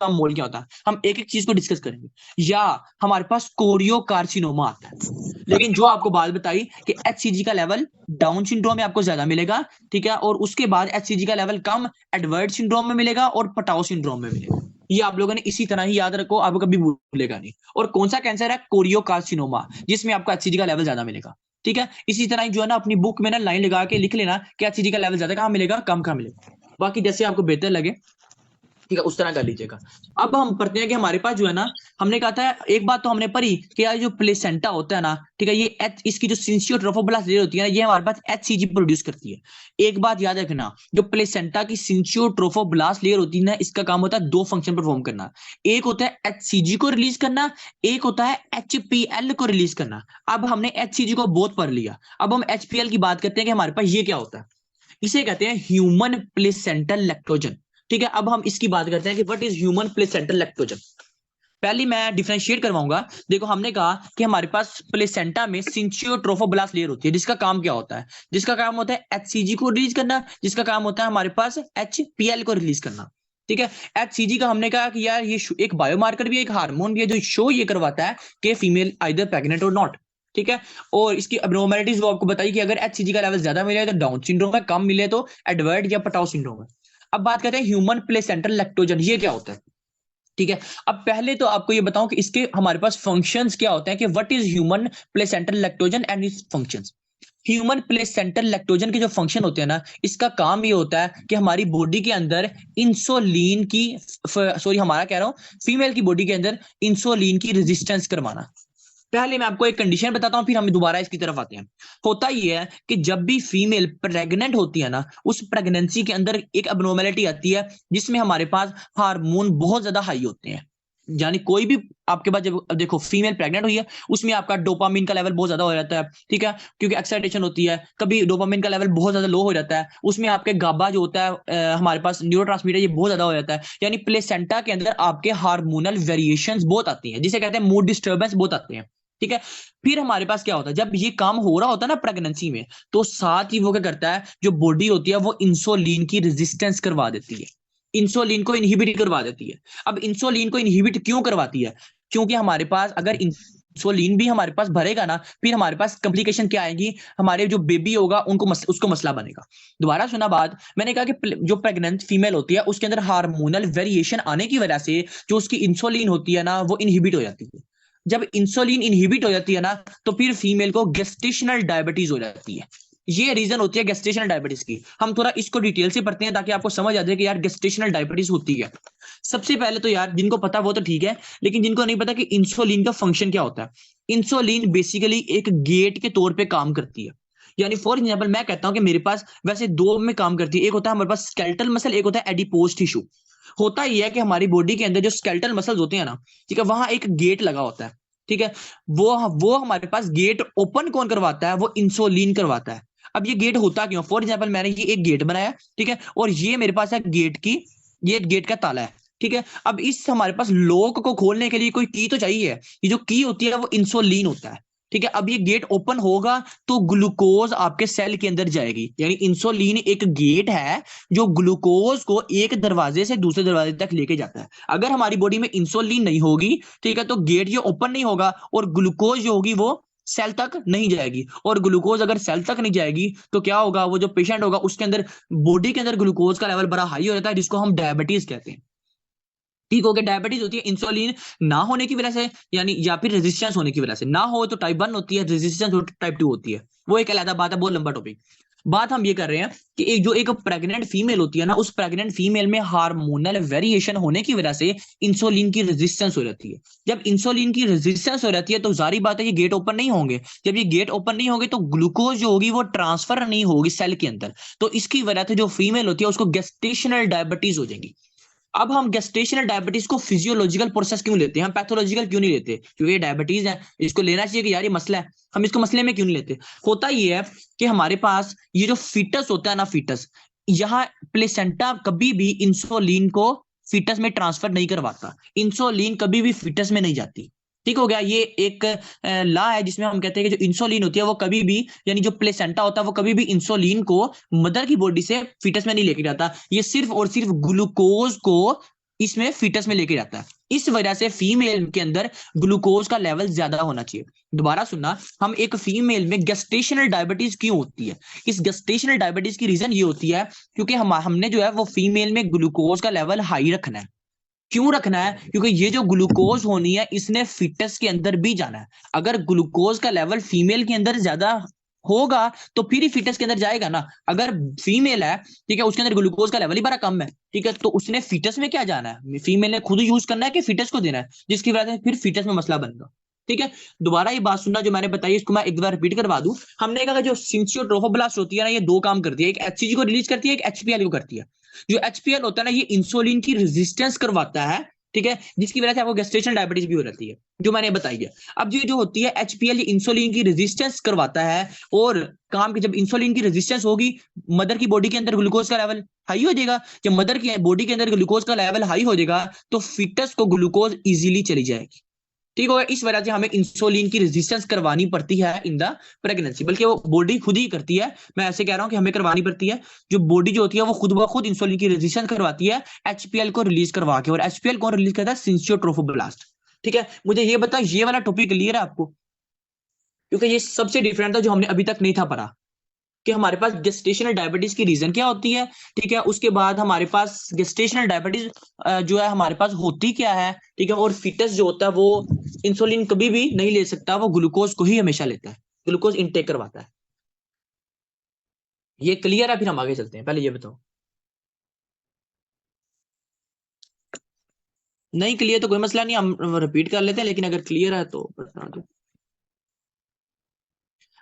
का मोल क्या होता है, हम एक एक चीज को डिस्कस करेंगे। या हमारे पास कोरियो कार्सिनोमा आता है, लेकिन जो आपको बात बताई कि HCG का लेवल डाउन सिंड्रोम में आपको ज्यादा मिलेगा, ठीक है, और उसके बाद HCG का लेवल कम एडवर्ड सिंड्रोम में मिलेगा और पटाओ सिंड्रोम में मिलेगा। ये आप लोगों ने इसी तरह ही याद रखो, आपको कभी भूलेगा नहीं। और कौन सा कैंसर है? कोरियो कार्सिनोमा, जिसमें आपको HCG का लेवल ज्यादा मिलेगा, ठीक है। इसी तरह जो है ना अपनी बुक में ना लाइन लगा के लिख लेना कि HCG का लेवल ज्यादा कहाँ मिलेगा, कम कहाँ मिलेगा। बाकी जैसे आपको बेहतर लगे ठीक है, उस तरह कर लीजिएगा। अब हम पढ़ते हैं कि हमारे पास जो है ना, हमने कहा था एक बात तो हमने पढ़ी कि यार जो प्लेसेंटा होता है ना, ठीक है, ये एच इसकी जो सिंसियो ट्रोफोब्लास्ट लेयर होती है ना, ये हमारे पास एचसीजी प्रोड्यूस करती है। एक बात याद रखना, जो प्लेसेंटा की सिंसियो ट्रोफोब्लास्ट लेयर होती है ना, इसका काम होता है दो फंक्शन परफॉर्म करना। एक होता है एचसीजी को रिलीज करना, एक होता है एचपीएल को रिलीज करना। अब हमने एचसीजी को बहुत पढ़ लिया, अब हम एचपीएल की बात करते हैं कि हमारे पास ये क्या होता है। इसे कहते हैं ह्यूमन प्लेसेंटल लैक्टोजन। ठीक है, अब हम इसकी बात करते हैं कि what is human placental lactogen. पहले मैं डिफरेंशिएट करवाऊंगा। देखो, हमने कहा कि हमारे पास प्लेसेंटा में सिंचियो ट्रोफोब्लास्ट लेयर होती है, जिसका काम क्या होता है? जिसका काम होता है एचसीजी को रिलीज करना, जिसका काम होता है हमारे पास एचपीएल को रिलीज करना। ठीक है, एचसीजी का हमने कहा कि यार ये एक बायोमार्कर भी है, एक हार्मोन भी है, जो शो ये करवाता है कि फीमेल आइदर प्रेग्नेंट और नॉट। ठीक है, और इसकी अबनॉर्मैलिटीज वो आपको बताई कि अगर एचसीजी का लेवल ज्यादा मिले तो डाउन सिंड्रोम है, कम मिले तो एडवर्ट या पटाउ सिंड्रोम है। अब बात करते हैं ह्यूमन प्लेसेंटल लैक्टोजन, ये क्या होता है? ठीक है, अब पहले तो आपको ये बताऊं कि इसके हमारे पास फंक्शंस क्या होते हैं, कि what is human placental lactogen and it's functions. Human placental lactogen के जो फंक्शन होते हैं ना, इसका काम ये होता है कि हमारी बॉडी के अंदर इंसुलिन की, सॉरी हमारा कह रहा हूं, फीमेल की बॉडी के अंदर इंसुलिन की रेजिस्टेंस करवाना। पहले मैं आपको एक कंडीशन बताता हूं, फिर हम दोबारा इसकी तरफ आते हैं। होता ही है कि जब भी फीमेल प्रेग्नेंट होती है ना, उस प्रेगनेंसी के अंदर एक अबनॉर्मैलिटी आती है, जिसमें हमारे पास हार्मोन बहुत ज्यादा हाई होते हैं। यानी कोई भी आपके पास, जब देखो फीमेल प्रेग्नेंट हुई है, उसमें आपका डोपामिन का लेवल बहुत ज्यादा हो जाता है। ठीक है, क्योंकि एक्साइटेशन होती है, कभी डोपामिन का लेवल बहुत ज्यादा लो हो जाता है, उसमें आपके गाबा जो होता है हमारे पास न्यूरोट्रांसमीटर, ये बहुत ज्यादा हो जाता है। यानी प्लेसेंटा के अंदर आपके हार्मोनल वेरिएशंस बहुत आती हैं, जिसे कहते हैं मूड डिस्टर्बेंस बहुत आते हैं। ठीक है, फिर हमारे पास क्या होता है, जब ये काम हो रहा होता है ना प्रेगनेंसी में, तो साथ ही वो क्या करता है, जो बॉडी होती है वो इंसुलिन की रेजिस्टेंस करवा देती है, इंसुलिन को इनहिबिट करवा देती है। अब इंसुलिन को इनहिबिट क्यों करवाती है? क्योंकि हमारे पास अगर इंसुलिन भी हमारे पास भरेगा ना, फिर हमारे पास कंप्लिकेशन क्या आएगी, हमारे जो बेबी होगा उसको मसला बनेगा। दोबारा सुना बात, मैंने कहा कि जो प्रेग्नेंट फीमेल होती है, उसके अंदर हार्मोनल वेरिएशन आने की वजह से जो उसकी इंसुलिन होती है ना, वो इनहिबिट हो जाती है। जब इंसुलिन इनहिबिट हो जाती है ना, तो फिर फीमेल को गेस्टेशनल डायबिटीज हो जाती है। ये रीजन होती है गेस्टेशनल डायबिटीज की। हम थोड़ा इसको डिटेल से पढ़ते हैं ताकि आपको समझ आ जाए कि यार गेस्टेशनल डायबिटीज होती है। सबसे पहले तो यार जिनको पता वो तो ठीक है, लेकिन जिनको नहीं पता कि इंसुलिन का फंक्शन क्या होता है। इंसुलिन बेसिकली एक गेट के तौर पे काम करती है। यानी फॉर एग्जांपल मैं कहता हूं कि मेरे पास वैसे दो में काम करती है, एक होता है हमारे पास स्केलेटल मसल, एक होता है एडिपोज टिश्यू। होता ही है कि हमारी बॉडी के अंदर जो स्केलेटल मसल्स होते हैं ना, ठीक है, वहां एक गेट लगा होता है। ठीक है, वो हमारे पास गेट ओपन कौन करवाता है? वो इंसुलिन करवाता है। अब ये गेट होता क्यों? फॉर एग्जांपल मैंने ये एक गेट बनाया, ठीक है, और ये मेरे पास है ये गेट का ताला है। ठीक है, अब इस हमारे पास लॉक को खोलने के लिए कोई की तो चाहिए। ये जो की होती है वो इंसुलिन होता है। ठीक है, अब ये गेट ओपन होगा तो ग्लूकोज आपके सेल के अंदर जाएगी। यानी इंसुलिन एक गेट है जो ग्लूकोज को एक दरवाजे से दूसरे दरवाजे तक लेके जाता है। अगर हमारी बॉडी में इंसुलिन नहीं होगी, ठीक है, तो गेट ये ओपन नहीं होगा और ग्लूकोज जो होगी वो सेल तक नहीं जाएगी। और ग्लूकोज अगर सेल तक नहीं जाएगी तो क्या होगा, वो जो पेशेंट होगा उसके अंदर, बॉडी के अंदर ग्लूकोज का लेवल बड़ा हाई हो जाता है, जिसको हम डायबिटीज कहते हैं। ठीक हो गया, डायबिटीज होती है इंसुलिन ना होने की वजह से, यानी या फिर रेजिस्टेंस होने की वजह से। ना हो तो टाइप 1 होती है, रेजिस्टेंस टाइप 2 होती है। वो एक अलग बात है, बहुत लंबा टॉपिक। बात हम ये कर रहे हैं कि एक प्रेग्नेंट फीमेल होती है ना, उस प्रेग्नेंट फीमेल में हार्मोनल वेरिएशन होने की वजह से इंसुलिन की रेजिस्टेंस हो जाती है। जब इंसुलिन की रेजिस्टेंस हो जाती है तो जारी बात है ये गेट ओपन नहीं होंगे। जब ये गेट ओपन नहीं होंगे तो ग्लूकोज जो होगी वो ट्रांसफर नहीं होगी सेल के अंदर, तो इसकी वजह से जो फीमेल होती है उसको गेस्टेशनल डायबिटीज हो जाएगी। अब हम गेस्टेशनल डायबिटीज को फिजियोलॉजिकल प्रोसेस क्यों लेते हैं, हम पैथोलॉजिकल क्यों नहीं लेते? क्योंकि ये डायबिटीज है, इसको लेना चाहिए कि यार ये मसला है, हम इसको मसले में क्यों नहीं लेते। होता ये है कि हमारे पास ये जो फीटस होता है ना, फीटस, यहाँ प्लेसेंटा कभी भी इंसुलिन को फीटस में ट्रांसफर नहीं करवाता। इंसुलिन कभी भी फीटस में नहीं जाती। ठीक हो गया, ये एक लॉ है जिसमें हम कहते हैं कि जो इंसुलिन होती है वो कभी भी, यानी जो प्लेसेंटा होता है वो कभी भी इंसुलिन को मदर की बॉडी से फीटस में नहीं लेके जाता। ये सिर्फ और सिर्फ ग्लूकोज को इसमें फीटस में लेके जाता है। इस वजह से फीमेल के अंदर ग्लूकोज का लेवल ज्यादा होना चाहिए। दोबारा सुनना, हम एक फीमेल में गेस्टेशनल डायबिटीज क्यों होती है? इस गेस्टेशनल डायबिटीज की रीजन ये होती है क्योंकि हमने जो है वो फीमेल में ग्लूकोज का लेवल हाई रखना है। क्यों रखना है? क्योंकि ये जो ग्लूकोज होनी है इसने फीटस के अंदर भी जाना है। अगर ग्लूकोज का लेवल फीमेल के अंदर ज्यादा होगा तो फिर ही फीटस के अंदर जाएगा ना। अगर फीमेल है, ठीक है, उसके अंदर ग्लूकोज का लेवल ही बड़ा कम है, ठीक है, तो उसने फीटस में क्या जाना है, फीमेल ने खुद यूज करना है कि फीटस को देना है, जिसकी वजह से फिर फीटस में मसला बनेगा। ठीक है, दोबारा ये बात सुनना जो मैंने बताई, इसको मैं एक बार रिपीट करवा दूं। हमने कहा जो सिंसियोट्रोफोब्लास्ट होती है ना, ये दो काम करती है, एक एचसीजी को रिलीज करती है, एक एचपीएल को करती है। जो एचपीएल होता है ना, ये इंसुलिन की रेजिस्टेंस करवाता है, ठीक है, जिसकी वजह से आपको गेस्टेशनल डायबिटीज भी हो जाती है, जो मैंने बताई है। अब ये जो होती है एचपीएल, इंसुलिन की रेजिस्टेंस करवाता है, और काम की जब इंसुलिन की रेजिस्टेंस होगी, मदर की बॉडी के अंदर ग्लूकोज का लेवल हाई हो जाएगा। जब मदर की बॉडी के अंदर ग्लूकोज का लेवल हाई हो जाएगा तो फिटस को ग्लूकोज इजीली चली जाएगी। ठीक होगा, इस वजह से हमें इंसुलिन की रेजिस्टेंस करवानी पड़ती है इन द प्रेगनेंसी, बल्कि वो बॉडी खुद ही करती है। मैं ऐसे कह रहा हूं कि हमें करवानी पड़ती है, जो बॉडी जो होती है वो खुद ब खुद इंसुलिन की रेजिस्टेंस करवाती है एचपीएल को रिलीज करवा के। और एचपीएल कौन रिलीज करता है, सिंसियोट्रोफोब्लास्ट। ठीक है, मुझे ये बता, ये वाला टॉपिक क्लियर है आपको? क्योंकि ये सबसे डिफरेंट था जो हमने अभी तक नहीं था पढ़ा, कि हमारे पास गेस्टेशनल डायबिटीज की रीजन क्या होती है, ठीक है, उसके बाद हमारे पास गेस्टेशनल डायबिटीज जो है हमारे पास होती क्या है, ठीक है, और फिटस जो होता है वो इंसुलिन कभी भी नहीं ले सकता, वो ग्लूकोज को ही हमेशा लेता है, ग्लूकोज इनटेक करवाता है। ये क्लियर है? फिर हम आगे चलते हैं, पहले ये बताओ। नहीं क्लियर तो कोई मसला नहीं, हम रिपीट कर लेते हैं, लेकिन अगर क्लियर है तो बता दो।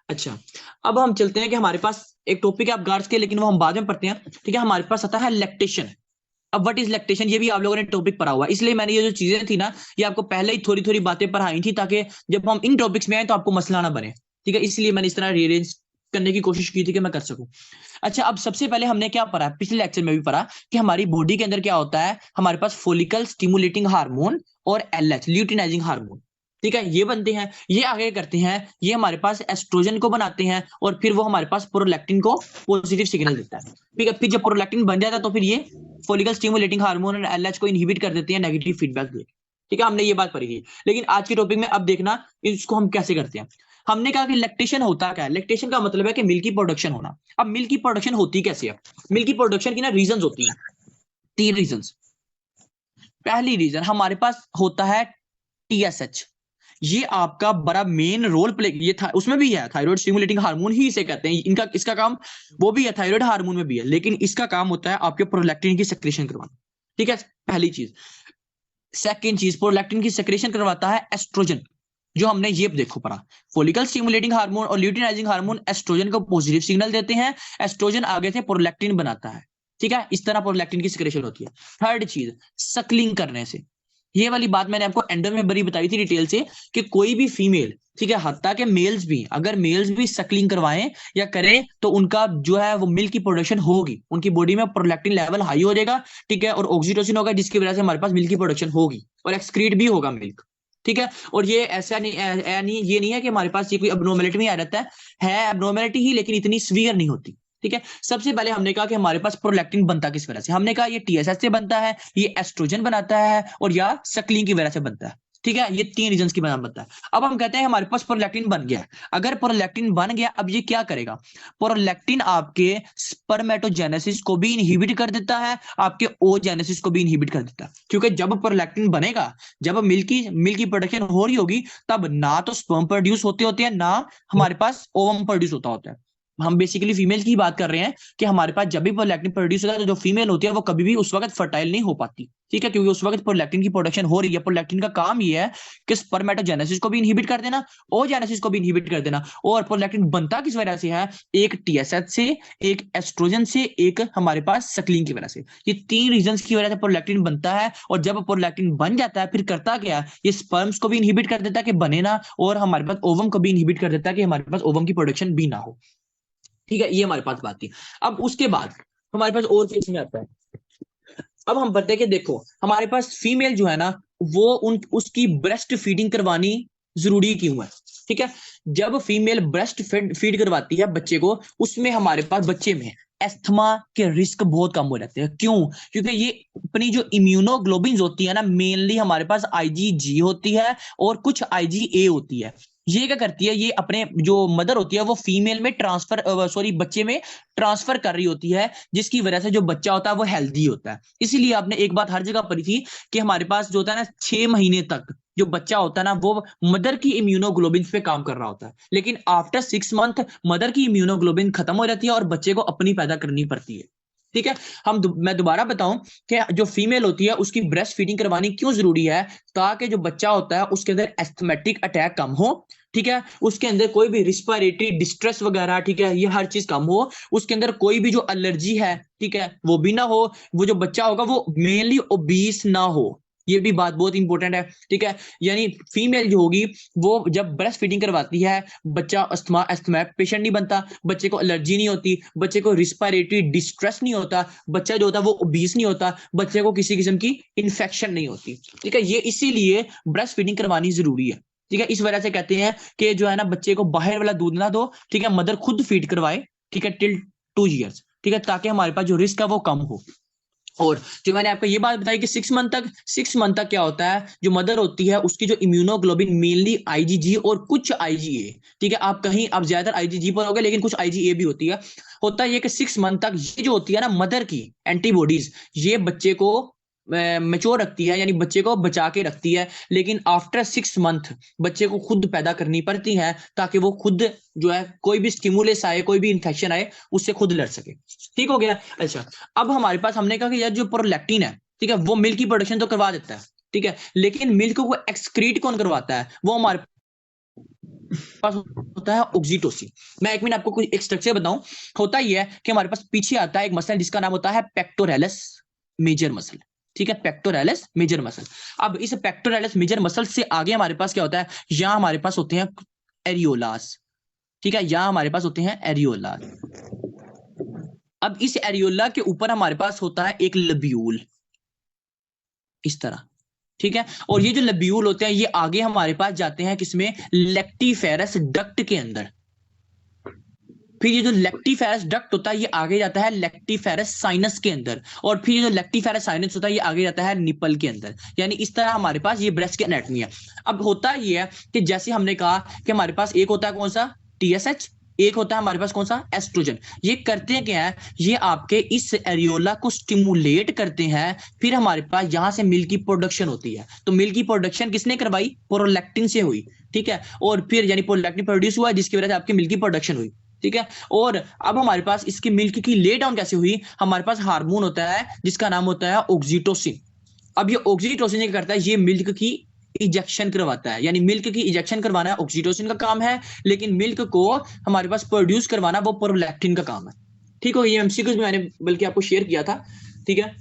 अच्छा, अब हम चलते हैं कि हमारे पास एक टॉपिक है आप गार्ड्स के, लेकिन वो हम बाद में पढ़ते हैं। ठीक है, हमारे पास आता है लैक्टेशन। अब व्हाट इज लैक्टेशन, ये भी आप लोगों ने टॉपिक पढ़ा हुआ है, इसलिए मैंने ये जो चीजें थी ना, ये आपको पहले ही थोड़ी थोड़ी बातें पढ़ाई थी, ताकि जब हम इन टॉपिक्स में आए तो आपको मसला ना बने। ठीक है, इसलिए मैंने इस तरह रीअरेंज करने की कोशिश की थी कि मैं कर सकूं। अच्छा, अब सबसे पहले हमने क्या पढ़ा, पिछले लेक्चर में भी पढ़ा, कि हमारी बॉडी के अंदर क्या होता है, हमारे पास फोलिकल स्टिमुलेटिंग हार्मोन और एलएच ल्यूटिनाइजिंग हार्मोन। ठीक है, ये बनते हैं, ये आगे करते हैं, ये हमारे पास एस्ट्रोजन को बनाते हैं, और फिर वो हमारे पास प्रोलैक्टिन को पॉजिटिव सिग्नल देता है। ठीक है, फिर जब प्रोलैक्टिन बन जाता है तो फिर ये फोलिकल स्टिमुलेटिंग हार्मोन और एलएच को इनहिबिट कर देते हैं नेगेटिव फीडबैक दे। ठीक है, हमने ये बात पढ़ी थी, लेकिन आज के टॉपिक में अब देखना इसको हम कैसे करते हैं। हमने कहा कि लैक्टेशन होता क्या है। लैक्टेशन का मतलब है कि मिल्क की प्रोडक्शन होना। अब मिल्क की प्रोडक्शन होती कैसे है, मिल्क की प्रोडक्शन की ना रीजंस होती हैं, 3 रीजंस। पहली रीजन हमारे पास होता है टीएसएच। ये आपका बड़ा मेन रोल प्ले, ये था उसमें भी है, थायराइड स्टिमुलेटिंग हार्मोन ही इसे कहते हैं, इनका इसका काम वो भी है, थायराइड हार्मोन में भी है, लेकिन इसका काम होता है आपके प्रोलैक्टिन की सेक्रेशन करवाना। ठीक है, पहली चीज। सेकंड चीज, प्रोलैक्टिन की सेक्रेशन करवाता है एस्ट्रोजन, जो हमने ये देखो पढ़ा, फोलिकल स्टिमुलेटिंग हार्मोन और ल्यूटिनाइजिंग हार्मोन एस्ट्रोजन को पॉजिटिव सिग्नल देते हैं, एस्ट्रोजन आगे से प्रोलैक्टिन बनाता है। ठीक है, इस तरह प्रोलैक्टिन की सिक्रेशन होती है। थर्ड चीज, सकलिंग करने से। ये वाली बात मैंने आपको एंडो में बड़ी बताई थी डिटेल से, कि कोई भी फीमेल, ठीक है, हत्ता के मेल्स भी, अगर मेल्स भी सकलिंग करवाएं या करें तो उनका जो है वो मिल्क की प्रोडक्शन होगी, उनकी बॉडी में प्रोलैक्टिन लेवल हाई हो जाएगा, ठीक है, और ऑक्सीटोसिन होगा, जिसकी वजह से हमारे पास मिल्क की प्रोडक्शन होगी और एक्सक्रीट भी होगा मिल्क। ठीक है, और ये ऐसा नहीं, ये नहीं है कि हमारे पास ये कोई अबनॉर्मेलिटी में आ जाता है अबनॉर्मेलिटी ही, लेकिन इतनी सीवियर नहीं होती। ठीक है, सबसे पहले हमने कहा कि हमारे पास प्रोलैक्टिन बनता किस वजह से, हमने कहा ये टीएसएच से बनता है, ये एस्ट्रोजन बनाता है, और या सकलिंग की वजह से बनता है। ठीक है, ये 3 रीजंस की वजह से बनता है। अब हम कहते हैं हमारे पास प्रोलैक्टिन बन गया। अगर प्रोलैक्टिन बन गया, अब ये क्या करेगा, प्रोलैक्टिन आपके स्पर्मेटोजेनेसिस को भी इनहिबिट कर देता है, आपके ओजेनेसिस को भी इनहिबिट कर देता है, क्योंकि जब प्रोलैक्टिन बनेगा, जब मिल्क की प्रोडक्शन हो रही होगी, तब ना तो स्पर्म प्रोड्यूस होते हैं, ना हमारे पास ओवम प्रोड्यूस होता है। हम बेसिकली फीमेल की बात कर रहे हैं, कि हमारे पास जब भी प्रोलैक्टिन प्रोड्यूस होता है तो जो फीमेल होती है वो कभी भी उस वक्त फर्टाइल नहीं हो पाती। ठीक है, क्योंकि उस वक्त प्रोलैक्टिन की प्रोडक्शन हो रही है। प्रोलैक्टिन का काम ये है कि स्पर्मेटोजेनेसिस को भी इनहिबिट कर देना, ओजेनेसिस को भी इनहिबिट कर देना। और प्रोलैक्टिन बनता किस वजह से है, एक टीएसएच से, एक एस्ट्रोजन से, एक हमारे पास सकलिंग की वजह से। ये 3 रीजंस की वजह से प्रोलैक्टिन बनता है। और जब प्रोलैक्टिन बन जाता है, फिर करता क्या, ये स्पर्म्स को भी इनहिबिट कर देता है कि बने ना, और हमारे पास ओवम को भी इनहिबिट कर देता है कि हमारे पास ओवम की प्रोडक्शन भी ना हो। ठीक है, ये हमारे पास बात थी। अब उसके बाद हमारे पास और केस में आता है। अब हम पढ़ते हैं कि देखो, हमारे पास फीमेल जो है ना, वो उसकी ब्रेस्ट फीडिंग करवानी जरूरी क्यों है। ठीक है, जब फीमेल ब्रेस्ट फीड करवाती है बच्चे को, उसमें हमारे पास बच्चे में एस्थमा के रिस्क बहुत कम हो जाते हैं। क्यों? क्योंकि ये अपनी जो इम्यूनोग्लोबिन होती है ना, मेनली हमारे पास आईजीजी होती है और कुछ आईजीए होती है। ये क्या करती है, ये अपने जो मदर होती है वो फीमेल में बच्चे में ट्रांसफर कर रही होती है, जिसकी वजह से जो बच्चा होता है वो हेल्दी होता है। इसीलिए आपने एक बात हर जगह पढ़ी थी कि हमारे पास जो होता है ना 6 महीने तक जो बच्चा होता है ना वो मदर की इम्यूनोग्लोबिन पे काम कर रहा होता है, लेकिन आफ्टर 6 मंथ मदर की इम्यूनोग्लोबिन खत्म हो जाती है और बच्चे को अपनी पैदा करनी पड़ती है। ठीक है, मैं दोबारा बताऊं कि जो फीमेल होती है उसकी ब्रेस्ट फीडिंग करवानी क्यों जरूरी है, ताकि जो बच्चा होता है उसके अंदर एस्थमेटिक अटैक कम हो, ठीक है, उसके अंदर कोई भी रिस्पिरेटरी डिस्ट्रेस वगैरह, ठीक है, ये हर चीज कम हो, उसके अंदर कोई भी जो एलर्जी है, ठीक है, वो भी ना हो, वो जो बच्चा होगा वो मेनली ओबीस ना हो, ये भी बात बहुत इंपॉर्टेंट है। ठीक है, यानी फीमेल जो होगी वो जब ब्रेस्ट फीडिंग करवाती है बच्चा अस्थमा पेशेंट नहीं बनता, बच्चे को एलर्जी नहीं होती, बच्चे को रिस्पिरेटरी डिस्ट्रेस नहीं होता, बच्चा जो होता है वो ओबीस नहीं होता, बच्चे को किसी किस्म की इन्फेक्शन नहीं होती। ठीक है, ये इसीलिए ब्रेस्ट फीडिंग करवानी जरूरी है। ठीक है, इस वजह से कहते हैं कि जो है ना बच्चे को बाहर वाला दूध ना दो, ठीक है, मदर खुद फीड करवाए, ठीक है, टिल 2 years, ठीक है, ताकि हमारे पास जो रिस्क है वो कम हो। और जो मैंने आपको ये बात बताई कि 6 मंथ तक क्या होता है, जो मदर होती है उसकी जो इम्यूनोग्लोबिन मेनली आईजीजी और कुछ आईजीए, ठीक है, आप कहीं आप ज्यादातर आईजीजी पर होगे लेकिन कुछ आईजीए भी होती है, होता है ये कि 6 मंथ तक ये जो होती है ना मदर की एंटीबॉडीज, ये बच्चे को मेच्योर रखती है, यानी बच्चे को बचा के रखती है, लेकिन आफ्टर 6 मंथ बच्चे को खुद पैदा करनी पड़ती है ताकि वो खुद जो है कोई भी स्टिमुलस आए, कोई भी इंफेक्शन आए, उससे खुद लड़ सके। ठीक हो गया। अच्छा, अब हमारे पास हमने कहा कि यार जो प्रोलैक्टिन है, ठीक है, वो मिल्क की प्रोडक्शन तो करवा देता है, ठीक है, लेकिन मिल्क को एक्सक्रीट कौन करवाता है, वो हमारे पास होता है ऑक्सीटोसिन। मैं 1 मिनट आपको कुछ एक स्ट्रक्चर बताऊं। होता ही है कि हमारे पास पीछे आता है एक मसल जिसका नाम होता है पेक्टोरेलिस मेजर मसल, ठीक है, पेक्टोरेलिस मेजर मसल। अब इस पेक्टोरेलिस मेजर मसल से आगे हमारे पास क्या होता है, यहां हमारे पास होते हैं एरियोलास, ठीक है, यहां हमारे पास होते हैं एरियोलास। अब इस एरियोला के ऊपर हमारे पास होता है एक लब्यूल, इस तरह, ठीक है, और ये जो लब्यूल होते हैं ये आगे हमारे पास जाते हैं किसमें, लेक्टिफेरस डक्ट के अंदर। फिर ये जो लेक्टिफेरस डक्ट होता है ये आगे जाता है लेक्टिफेरस साइनस के अंदर, और फिर ये जो लेक्टिफेरस साइनस होता है ये आगे जाता है निपल के अंदर। यानी इस तरह हमारे पास ये ब्रेस्ट की एनाटॉमी है। अब होता ये है कि जैसे हमने कहा कि हमारे पास एक होता है कौन सा, टीएसएच, एक होता है हमारे पास कौन सा, एस्ट्रोजन। ये करते हैं क्या है, ये आपके इस एरियोला को स्टिमुलेट करते हैं, फिर हमारे पास यहां से मिल्क की प्रोडक्शन होती है। तो मिल्क की प्रोडक्शन किसने करवाई, प्रोलैक्टिन से हुई, ठीक है, और फिर यानी प्रोलैक्टिन प्रोड्यूस हुआ जिसकी वजह से आपकी मिल्क की प्रोडक्शन हुई, ठीक है। और अब हमारे पास इसकी मिल्क की ले डाउन कैसे हुई, हमारे पास हार्मोन होता है जिसका नाम होता है ऑक्सीटोसिन। अब ये ऑक्सीटोसिन क्या करता है, ये मिल्क की इजेक्शन करवाता है, यानी मिल्क की इजेक्शन करवाना ऑक्सीटोसिन का काम है, लेकिन मिल्क को हमारे पास प्रोड्यूस करवाना वो प्रोलैक्टिन का काम है। ठीक हो, ये एमसीक्यूज मैंने बल्कि आपको शेयर किया था, ठीक है।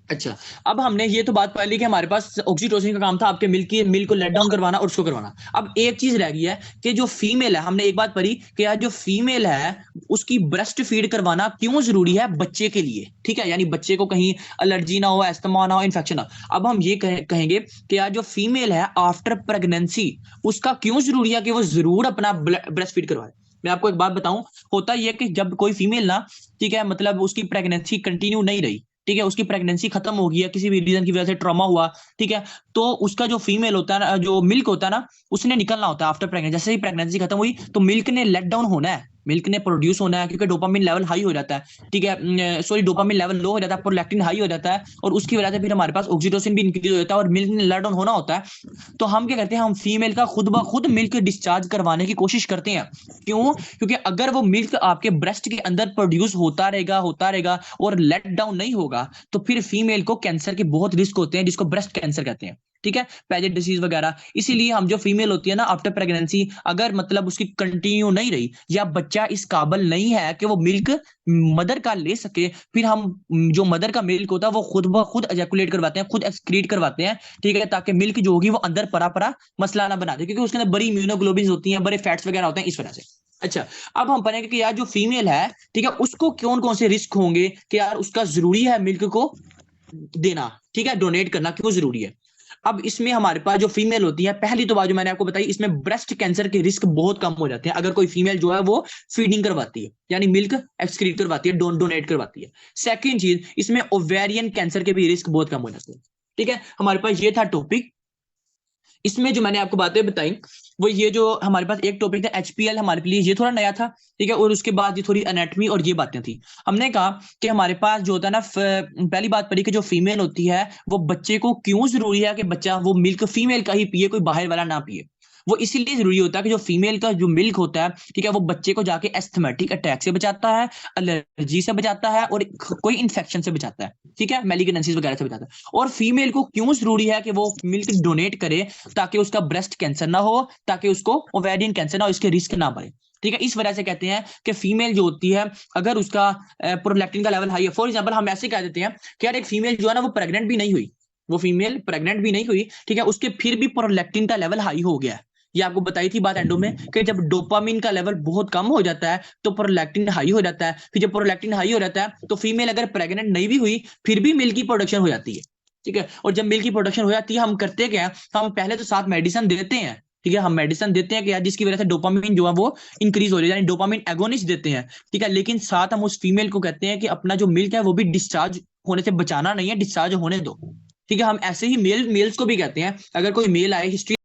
अच्छा, अब हमने ये तो बात पढ़ ली कि हमारे पास ऑक्सीटोसिन का काम था आपके मिल्क को लेट डाउन करवाना और उसको करवाना। अब एक चीज रह गई है कि जो फीमेल है, हमने एक बात पढ़ी कि यार जो फीमेल है उसकी ब्रेस्ट फीड करवाना क्यों जरूरी है बच्चे के लिए, ठीक है, यानी बच्चे को कहीं एलर्जी ना हो, एस्थमा ना हो, इन्फेक्शन ना हो। अब हम ये कहेंगे कि यार जो फीमेल है आफ्टर प्रेगनेंसी उसका क्यों जरूरी है कि वो जरूर अपना ब्रेस्ट फीड करवाए। मैं आपको एक बात बताऊं, होता यह कि जब कोई फीमेल ना, ठीक है, मतलब उसकी प्रेगनेंसी कंटिन्यू नहीं रही, ठीक है, उसकी प्रेगनेंसी खत्म हो गई है किसी भी रीजन की वजह से, ट्रॉमा हुआ, ठीक है, तो उसका जो फीमेल होता है ना, जो मिल्क होता है ना, उसने निकलना होता है आफ्टर प्रेगनेंसी। जैसे ही प्रेगनेंसी खत्म हुई तो मिल्क ने लेट डाउन होना है, मिल्क ने प्रोड्यूस होना है, क्योंकि डोपामिन लेवल हाई हो जाता है, ठीक है, सॉरी डोपामिन लेवल लो हो जाता है, प्रोलैक्टिन हाई हो जाता है, और उसकी वजह से फिर हमारे पास ऑक्सीटोसिन भी इंक्रीज हो जाता है और मिल्क ने लेट डाउन होना होता है। तो हम क्या करते हैं, हम फीमेल का खुद ब खुद मिल्क डिस्चार्ज करवाने की कोशिश करते हैं। क्यों, क्योंकि अगर वो मिल्क आपके ब्रेस्ट के अंदर प्रोड्यूस होता रहेगा और लेट डाउन नहीं होगा तो फिर फीमेल को कैंसर के बहुत रिस्क होते हैं, जिसको ब्रेस्ट कैंसर कहते हैं, ठीक है, पेजेंट डिसीज वगैरह। इसीलिए हम जो फीमेल होती है ना आफ्टर प्रेगनेंसी, अगर मतलब उसकी कंटिन्यू नहीं रही या बच्चा इस काबिल नहीं है कि वो मिल्क मदर का ले सके, फिर हम जो मदर का मिल्क होता है वो खुद ब खुद एजैकुलेट करवाते हैं, खुद एक्सक्रीट करवाते हैं, ठीक है, ताकि मिल्क जो होगी वो अंदर परा मसला ना बना दे, क्योंकि उसके अंदर बड़ी इम्यूनोग्लोबिन होती हैं, बड़े फैट्स वगैरह होते हैं, इस वजह से। अच्छा, अब हम पढ़ेंगे कि यार जो फीमेल है, ठीक है, उसको कौन कौन से रिस्क होंगे कि यार उसका जरूरी है मिल्क को देना, ठीक है, डोनेट करना क्यों जरूरी है। अब इसमें हमारे पास जो फीमेल होती है, पहली तो बात जो मैंने आपको बताई, इसमें ब्रेस्ट कैंसर के रिस्क बहुत कम हो जाते हैं अगर कोई फीमेल जो है वो फीडिंग करवाती है, यानी मिल्क एक्सक्रीट करवाती है, डोनेट करवाती है। सेकंड चीज, इसमें ओवेरियन कैंसर के भी रिस्क बहुत कम हो जाते हैं। ठीक है, हमारे पास ये था टॉपिक। इसमें जो मैंने आपको बातें बताई वो ये जो हमारे पास एक टॉपिक था HPL हमारे लिए ये थोड़ा नया था, ठीक है, और उसके बाद ये थोड़ी एनाटॉमी और ये बातें थी। हमने कहा कि हमारे पास जो होता है ना, पहली बात पड़ी कि जो फीमेल होती है वो बच्चे को क्यों जरूरी है कि बच्चा वो मिल्क फीमेल का ही पिए, कोई बाहर वाला ना पिए। वो इसीलिए जरूरी होता है कि जो फीमेल का जो मिल्क होता है, ठीक है, वो बच्चे को जाके एस्थमेटिक अटैक से बचाता है, एलर्जी से बचाता है, और कोई इन्फेक्शन से बचाता है, ठीक है, मेलिग्नेंसीज वगैरह से बचाता है। और फीमेल को क्यों जरूरी है कि वो मिल्क डोनेट करे, ताकि उसका ब्रेस्ट कैंसर ना हो, ताकि उसको ओवेरियन कैंसर ना हो, इसके रिस्क ना बढ़े, ठीक है। इस वजह से कहते हैं कि फीमेल जो होती है, अगर उसका प्रोलैक्टिन का लेवल हाई है, फॉर एग्जांपल हम ऐसे कह देते हैं कि यार एक फीमेल जो है ना वो प्रेग्नेंट भी नहीं हुई, वो फीमेल प्रेग्नेंट भी नहीं हुई, ठीक है, उसके फिर भी प्रोलैक्टिन का लेवल हाई हो गया है। ये आपको बताई थी बात एंडो में कि जब डोपामिन का लेवल बहुत कम हो जाता है तो प्रोलैक्टिन हाई हो जाता है। फिर जब प्रोलैक्टिन हाई हो जाता है तो फीमेल अगर प्रेग्नेंट नहीं भी हुई फिर भी मिल्क की प्रोडक्शन हो जाती है, ठीक है। और जब मिल्क की प्रोडक्शन हो जाती है, हम करते क्या, हम पहले तो साथ मेडिसिन देते हैं, ठीक है, हम मेडिसिन देते हैं कि यार जिसकी वजह से डोपामिन जो है वो इंक्रीज हो रही है, यानी डोपामिन एगोनिस्ट देते हैं, ठीक है। लेकिन साथ हम उस फीमेल को कहते हैं कि अपना जो मिल्क है वो भी डिस्चार्ज होने से बचाना नहीं है, डिस्चार्ज होने दो, ठीक है। हम ऐसे ही मेल्स को भी कहते हैं, अगर कोई मेल आए हिस्ट्री